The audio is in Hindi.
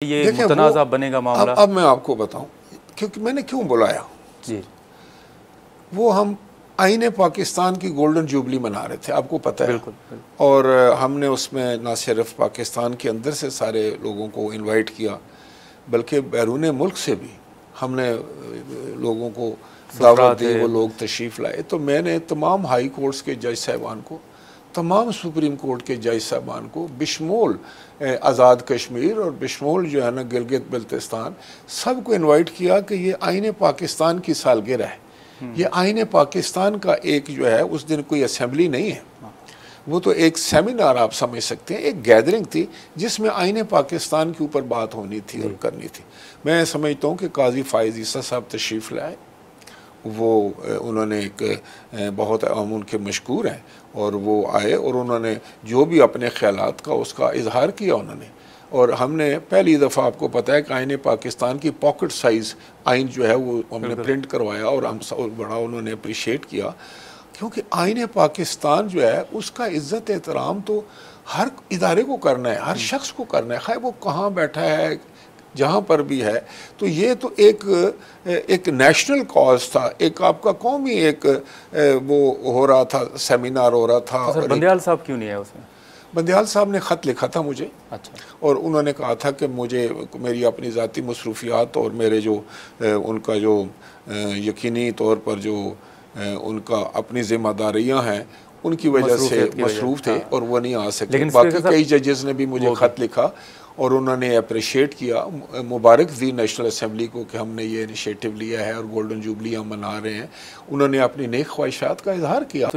ये मुतनाज़ा बनेगा मामला। अब मैं आपको बताऊं क्योंकि मैंने क्यों बुलाया जी। वो हम आईने पाकिस्तान की गोल्डन जुबली मना रहे थे, आपको पता है। बिल्कुल, बिल्कुल। और हमने उसमें ना सिर्फ पाकिस्तान के अंदर से सारे लोगों को इनवाइट किया बल्कि बैरून मुल्क से भी हमने लोगों को दावत दी, वो लोग तशरीफ़ लाए। तो मैंने तमाम हाई कोर्ट्स के जज साहबान को, तमाम सुप्रीम कोर्ट के जज साहबान को, बिशमोल आज़ाद कश्मीर और बिशमोल जो है ना गिलगित बल्तिस्तान, सबको इनवाइट किया कि ये आईने पाकिस्तान की सालगिरह है। ये आईने पाकिस्तान का एक जो है, उस दिन कोई असेंबली नहीं है, वो तो एक सेमिनार आप समझ सकते हैं, एक गैदरिंग थी जिसमें आईने पाकिस्तान के ऊपर बात होनी थी और करनी थी। मैं समझता हूँ कि काजी फायज़ ईसा साहब तशरीफ़ लाए, वो उन्होंने एक बहुत उनके मशकूर हैं और वो आए और उन्होंने जो भी अपने ख़यालात का उसका इजहार किया उन्होंने। और हमने पहली दफ़ा, आपको पता है कि आईने पाकिस्तान की पॉकेट साइज़ आइन जो है वो हमने प्रिंट करवाया और हम बड़ा उन्होंने अप्रिशिएट किया, क्योंकि आईने पाकिस्तान जो है उसका इज़्ज़त एहतराम तो हर इदारे को करना है, हर शख्स को करना है, खैर वो कहाँ बैठा है, जहाँ पर भी है। तो ये तो एक नेशनल कॉज था, एक आपका कौमी एक वो हो रहा था, सेमिनार हो रहा था। तो बंदियाल साहब क्यों नहीं है उसमें? बंदियाल साहब ने ख़त लिखा था मुझे। अच्छा। और उन्होंने कहा था कि मुझे मेरी अपनी ज़ाती मसरूफियात और मेरे जो उनका जो यकीनी तौर पर जो उनका अपनी ज़िम्मेदारियाँ हैं उनकी वजह से मसरूफ़ थे और वो नहीं आ सकते। बाकी कई जजेस ने भी मुझे ख़त लिखा और उन्होंने अप्रिशिएट किया, मुबारक दी नेशनल असम्बली को कि हमने ये इनिशिएटिव लिया है और गोल्डन जुबली हम मना रहे हैं। उन्होंने अपनी नेक ख्वाहिशात का इजहार किया।